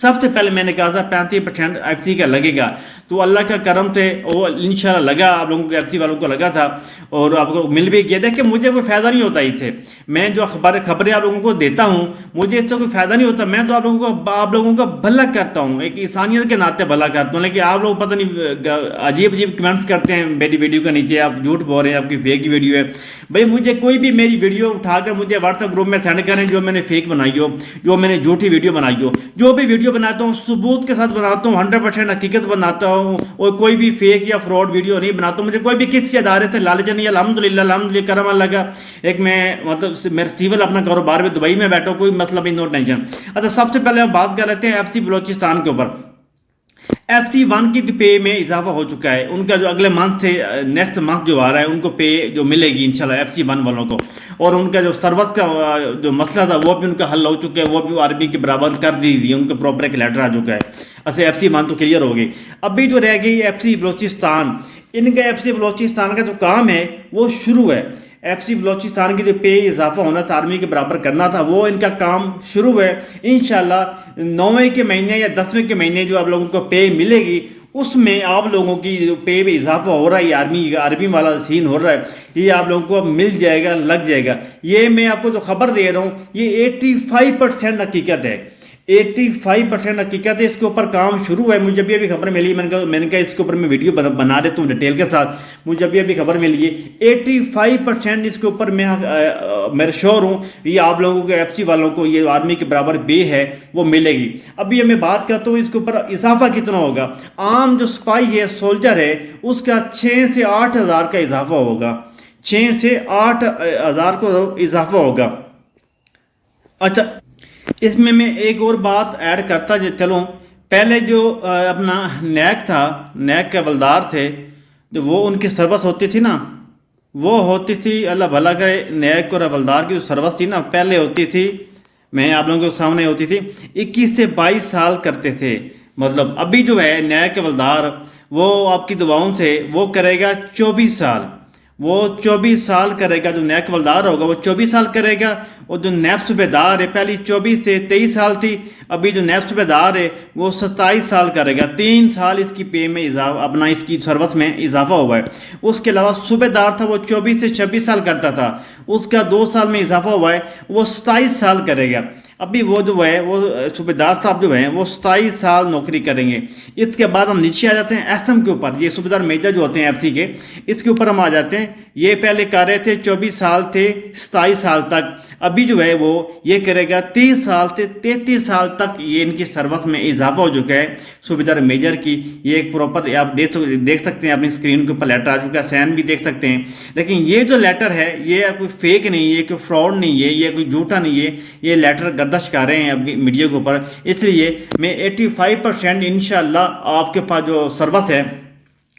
سب سے پہلے میں نے کہا تھا 35% ایف سی کا لگے گا، تو اللہ کا کرم سے وہ انشاءاللہ لگا، آپ لوگوں کو ایف سی والوں کو لگا تھا اور آپ کو مل بھی گیا۔ دیکھیں مجھے کوئی فائدہ نہیں ہوتا اس سے، میں جو خبریں آپ لوگوں کو دیتا ہوں مجھے اس سے کوئی فائدہ نہیں ہوتا، میں تو آپ لوگوں کا بھلا کرتا ہوں، ایک انسانیت کے ناطے بھلا کرتا ہوں۔ لیکن آپ لوگ پتہ نہیں عجیب کمنٹس کرتے ہیں میری ویڈیو کے نیچے، آپ جھوٹ بول رہے ہیں، آپ کی فیک ویڈیو ہے۔ بھائی مجھے کوئی بھی میری ویڈیو اٹھا کر مجھے واٹس ایپ گروپ میں سینڈ کریں جو میں نے فیک بنائی ہو، جو میں نے جھوٹی ویڈیو بنائی ہو۔ جو بھی ویڈیو بناتا ہوں ثبوت کے ساتھ بناتا ہوں، 100% حقیقت بناتا ہوں، اور کوئی بھی فیک یا فراڈ ویڈیو نہیں بناتا ہوں۔ مجھے کوئی بھی کسی ادارے سے لالچ نہیں ہے، الحمدللہ کرم اللہ کا۔ ایک میں مطلب میرا سیول اپنا کاروبار میں دبئی میں بیٹھا ہوں، کوئی مطلب نہیں، نو ٹینشن۔ اچھا سب سے پہلے ہم بات کر لیتے ہیں ایف سی بلوچستان کے اوپر۔ ایف سی 1 کی پے میں اضافہ ہو چکا ہے، ان کا جو اگلے منتھ سے نیکسٹ منتھ جو آ رہا ہے ان کو پے جو ملے گی انشاءاللہ ایف سی 1 والوں کو، اور ان کا جو سروس کا جو مسئلہ تھا وہ بھی ان کا حل ہو چکا ہے، وہ بھی عربی کے برابر کر دی تھی، ان کو پراپر ایک لیٹر آ چکا ہے۔ ایسے ایف سی 1 تو کلیئر ہو گئی، ابھی جو رہ گئی ایف سی بلوچستان، ان کا ایف سی بلوچستان کا جو کام ہے وہ شروع ہے۔ ایف سی بلوچستان کی جو پے اضافہ ہونا تھا، آرمی کے برابر کرنا تھا، وہ ان کا کام شروع ہے۔ انشاءاللہ 9ویں کے مہینے یا 10ویں کے مہینے جو آپ لوگوں کو پے ملے گی اس میں آپ لوگوں کی جو پے میں اضافہ ہو رہا ہے، یہ عربی والا سین ہو رہا ہے، یہ آپ لوگوں کو مل جائے گا، لگ جائے گا۔ یہ میں آپ کو جو خبر دے رہا ہوں یہ 85% حقیقت ہے، 85% حقیقت ہے۔ اس کے اوپر کام شروع ہے، مجھے ابھی خبر ملی، میں نے کہا اس کے اوپر میں ویڈیو بنا دیتا ہوں ڈیٹیل کے ساتھ، مجھے ابھی خبر ملی ہے 85% اس کے اوپر میں میرے شور ہوں، یہ آپ لوگوں کو ایف سی والوں کو یہ آرمی کے برابر پے ہے وہ ملے گی۔ ابھی میں بات کرتا ہوں اس کے اوپر اضافہ کتنا ہوگا۔ عام جو سپاہی ہے، سولجر ہے، اس کا 6 سے 8 ہزار کا اضافہ ہوگا، 6 سے 8 ہزار کو اضافہ ہوگا۔ اچھا اس میں ایک اور بات ایڈ کرتا چلوں، پہلے جو اپنا نیک تھا، نیک کے بلدار تھے، جو وہ ان کی سروس ہوتی تھی نا، وہ ہوتی تھی، اللہ بھلا کرے، نیک اور بلدار کی جو سروس تھی نا پہلے ہوتی تھی، میں آپ لوگوں کے سامنے ہوتی تھی 21 سے 22 سال کرتے تھے۔ مطلب ابھی جو ہے نیک کے بلدار وہ آپ کی دعاؤں سے وہ کرے گا 24 سال، وہ 24 سال کرے گا، جو نیک بلدار ہوگا وہ 24 سال کرے گا، اور جو نیب صوبیدار ہے پہلی 24 سے 23 سال تھی، ابھی جو نیب صوبیدار ہے وہ 27 سال کرے گا، 3 سال اس کی پے میں اضافہ، اپنا اس کی سروس میں اضافہ ہوا ہے۔ اس کے علاوہ صوبیدار تھا وہ 24 سے 26 سال کرتا تھا، اس کا 2 سال میں اضافہ ہوا ہے، وہ 27 سال کرے گا۔ ابھی وہ جو ہے وہ صوبیدار صاحب جو ہیں وہ 27 سال نوکری کریں گے۔ اس کے بعد ہم نیچے آ جاتے ہیں ایس ایم کے اوپر، یہ صوبیدار میجر جو ہوتے ہیں ایف سی کے، اس کے اوپر ہم آ جاتے ہیں۔ یہ پہلے کر رہے تھے 24 سال تھے 27 سال تک، ابھی جو ہے وہ یہ کرے گا 30 سال سے 33 سال تک، یہ ان کی سروس میں اضافہ ہو چکا ہے صوبیدار میجر کی۔ یہ ایک پراپر آپ دیکھ سکتے ہیں اپنی اسکرین کے اوپر لیٹر آ چکا ہے، سین بھی دیکھ سکتے ہیں۔ لیکن یہ جو لیٹر ہے یہ کوئی فیک نہیں ہے، کوئی فراڈ نہیں ہے، یہ کوئی جھوٹا نہیں ہے، یہ لیٹر گردش کر رہے ہیں اپنی میڈیا کے اوپر۔ اس لیے میں 85% انشاءاللہ آپ کے پاس جو سروس ہے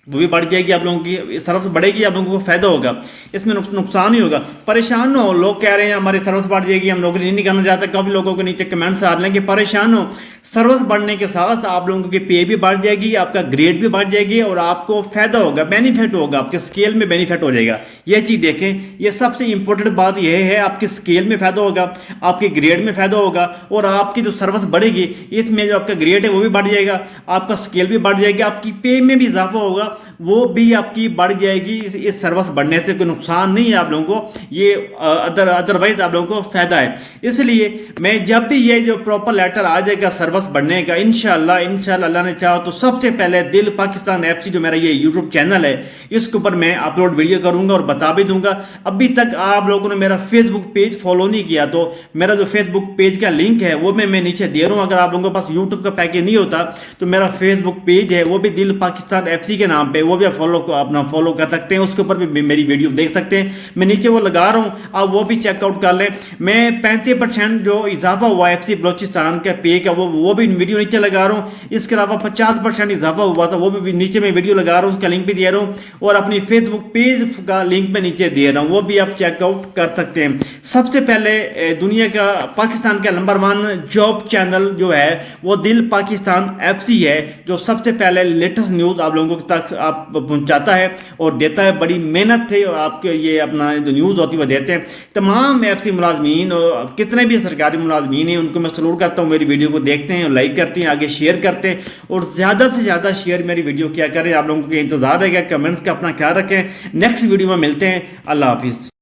وہ بھی بڑھ جائے گی، آپ لوگوں کی سروس بڑھے گی، آپ لوگوں کو فائدہ ہوگا، اس میں نقصان نہیں ہوگا۔ پریشان نہ ہو، لوگ کہہ رہے ہیں ہماری سروس بڑھ جائے گی، ہم نوکری نہیں کرنا چاہتے، کافی لوگوں کے نیچے کمنٹس آ رہے ہیں کہ پریشان ہو، سروس بڑھنے کے ساتھ آپ لوگوں کی پے بھی بڑھ جائے گی، آپ کا گریڈ بھی بڑھ جائے گی، اور آپ کو فائدہ ہوگا، بینیفٹ ہوگا، آپ کے اسکیل میں بینیفٹ ہو جائے گا۔ یہ چیز دیکھیں، یہ سب سے امپورٹنٹ بات یہ ہے، آپ کے اسکیل میں فائدہ ہوگا، آپ کے گریڈ میں فائدہ ہوگا، اور آپ کی جو سروس بڑھے گی اس میں جو آپ کا گریڈ ہے وہ بھی بڑھ جائے گا، آپ کا اسکیل بھی بڑھ جائے گا، آپ کی پے میں بھی اضافہ ہوگا، وہ بھی آپ کی بڑھ جائے گی۔ اس سروس بڑھنے سے کوئی نقصان نہیں ہے آپ لوگوں کو، یہ ادروائز آپ لوگوں کو فائدہ ہے۔ اس لیے میں جب بھی یہ جو پراپر لیٹر آ جائے گا سروس بڑھنے کا، انشاءاللہ اللہ نے چاہا تو سب سے پہلے دل پاکستان ایف سی جو میرا یہ یوٹیوب چینل ہے اس کے اوپر میں اپلوڈ ویڈیو کروں گا اور بتا بھی دوں گا۔ ابھی تک آپ لوگوں نے میرا فیس بک پیج فالو نہیں کیا تو میرا جو فیس بک پیج کا لنک ہے وہ میں نیچے دے رہا ہوں، اگر آپ لوگوں کے پاس یوٹیوب کا پیکیج نہیں ہوتا تو میرا فیس بک پیج ہے وہ بھی دل پاکستان ایف سی کے نام پہ، وہ بھی اپنا فالو کر سکتے ہیں، اس کے اوپر بھی میری ویڈیو دیکھ سکتے ہیں، میں نیچے وہ لگا رہا ہوں، آپ وہ بھی چیک آؤٹ کر لیں۔ میں 35% جو اضافہ ہوا ایف سی بلوچستان کے پے کا وہ بھی ویڈیو نیچے لگا رہا ہوں، اس کے علاوہ 50% اضافہ ہوا تھا وہ بھی نیچے میں ویڈیو لگا رہا ہوں، اس کا لنک بھی دے رہا ہوں، اور اپنی فیس بک پیج کا لنک میں نیچے دے رہا ہوں، وہ بھی آپ چیک آؤٹ کر سکتے ہیں۔ سب سے پہلے دنیا کا پاکستان کا نمبر 1 جاب چینل جو ہے وہ دل پاکستان ایف سی ہے، جو سب سے پہلے لیٹسٹ نیوز آپ لوگوں تک آپ پہنچاتا ہے اور دیتا ہے، بڑی محنت ہے آپ آپ کے یہ اپنا جو نیوز ہوتی ہے وہ دیتے ہیں. تمام ایف سی ملازمین اور کتنے بھی سرکاری ملازمین ہیں ان کو میں سلوٹ کرتا ہوں. میری ویڈیو کو دیکھتے ہیں اور لائک کرتے ہیں, آگے شیئر کرتے ہیں, اور زیادہ سے زیادہ شیئر میری ویڈیو کیا کریں. آپ لوگوں کو انتظار رہے گا. کمنٹس کا اپنا خیال رکھیں. نیکسٹ ویڈیو میں ملتے ہیں. اللہ حافظ.